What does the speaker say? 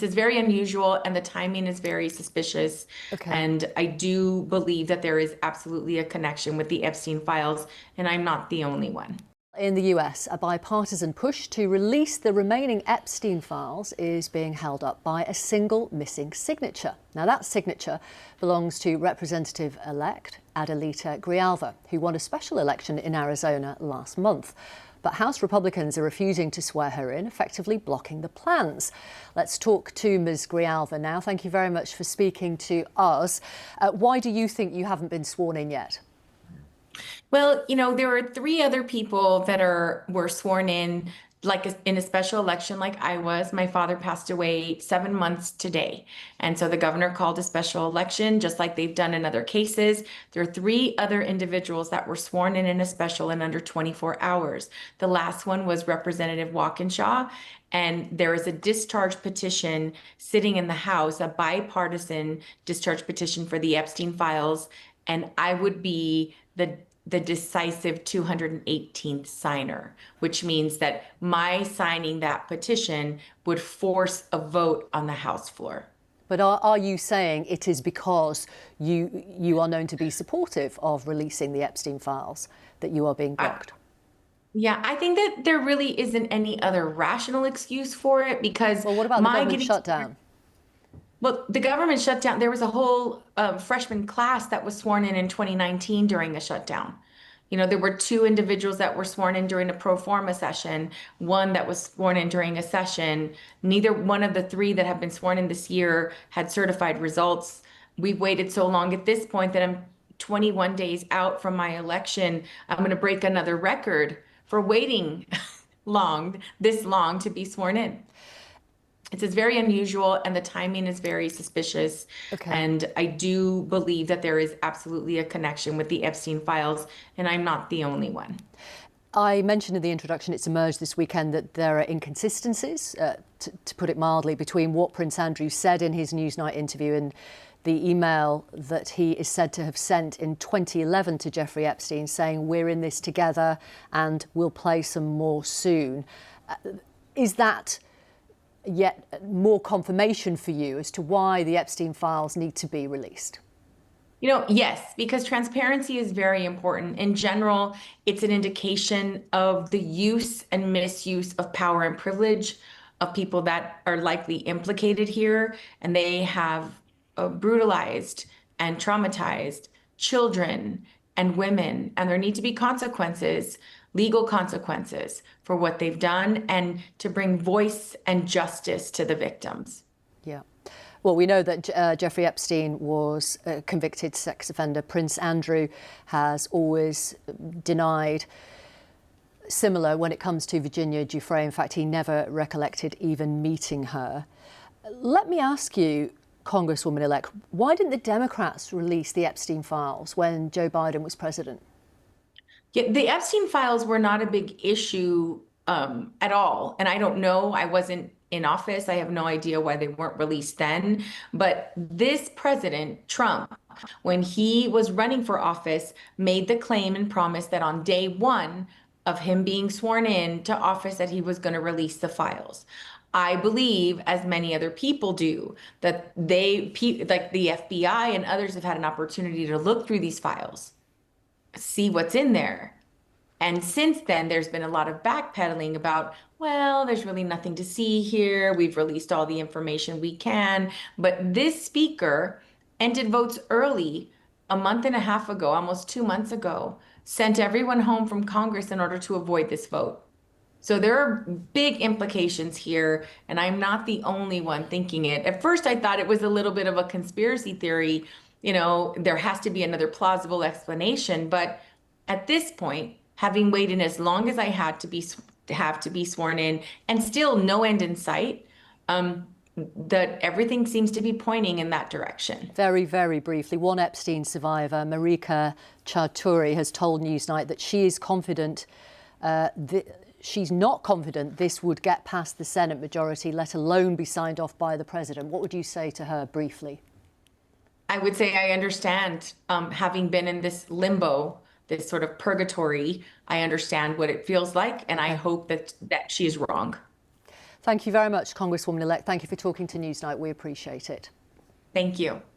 It's very unusual and the timing is very suspicious. Okay. And I do believe that there is absolutely a connection with the Epstein files, and I'm not the only one. In the US, a bipartisan push to release the remaining Epstein files is being held up by a single missing signature. Now, that signature belongs to Representative-elect Adelita Grijalva, who won a special election in Arizona last month. But House Republicans are refusing to swear her in, effectively blocking the plans. Let's talk to Ms. Grijalva now. Thank you very much for speaking to us. Why do you think you haven't been sworn in yet? Well, there were three other people that were sworn in, like in a special election, like I was. My father passed away 7 months today. And so the governor called a special election, just like they've done in other cases. There are three other individuals that were sworn in a special in under 24 hours. The last one was Representative Walkinshaw. And there is a discharge petition sitting in the House, a bipartisan discharge petition for the Epstein files. And I would be the decisive 218th signer, which means that my signing that petition would force a vote on the House floor. But are you saying it is because you are known to be supportive of releasing the Epstein files that you are being blocked? Yeah, I think that there really isn't any other rational excuse for it because Well, what about the government shutdown? Well, the government shut down. There was a whole freshman class that was sworn in 2019 during a shutdown. There were two individuals that were sworn in during a pro forma session, one that was sworn in during a session. Neither one of the three that have been sworn in this year had certified results. We've waited so long at this point that I'm 21 days out from my election. I'm going to break another record for waiting this long to be sworn in. It's very unusual and the timing is very suspicious. Okay. And I do believe that there is absolutely a connection with the Epstein files, and I'm not the only one. I mentioned in the introduction, it's emerged this weekend that there are inconsistencies, to put it mildly, between what Prince Andrew said in his Newsnight interview and the email that he is said to have sent in 2011 to Jeffrey Epstein saying, "We're in this together and we'll play some more soon." Is that yet more confirmation for you as to why the Epstein files need to be released? Yes, because transparency is very important. In general, it's an indication of the use and misuse of power and privilege of people that are likely implicated here, and they have brutalized and traumatized children and women, and there need to be consequences, legal consequences for what they've done, and to bring voice and justice to the victims. Yeah. Well, we know that Jeffrey Epstein was a convicted sex offender. Prince Andrew has always denied similar when it comes to Virginia Giuffre. In fact, he never recollected even meeting her. Let me ask you, Congresswoman-elect, why didn't the Democrats release the Epstein files when Joe Biden was president? Yeah, the Epstein files were not a big issue at all. And I don't know, I wasn't in office. I have no idea why they weren't released then. But this president, Trump, when he was running for office, made the claim and promise that on day one of him being sworn in to office that he was going to release the files. I believe, as many other people do, that like the FBI and others have had an opportunity to look through these files, see what's in there. And since then, there's been a lot of backpedaling about, well, there's really nothing to see here. We've released all the information we can. But this speaker ended votes early a month and a half ago, almost 2 months ago, sent everyone home from Congress in order to avoid this vote. So there are big implications here, and I'm not the only one thinking it. At first, I thought it was a little bit of a conspiracy theory. There has to be another plausible explanation. But at this point, having waited as long as I had to be sworn in, and still no end in sight, that everything seems to be pointing in that direction. Very, very briefly, one Epstein survivor, Marika Chaudhuri, has told Newsnight that she is confident she's not confident this would get past the Senate majority, let alone be signed off by the president. What would you say to her briefly? I would say I understand, having been in this limbo, this sort of purgatory, I understand what it feels like, and I hope that she is wrong. Thank you very much, Congresswoman-elect. Thank you for talking to Newsnight. We appreciate it. Thank you.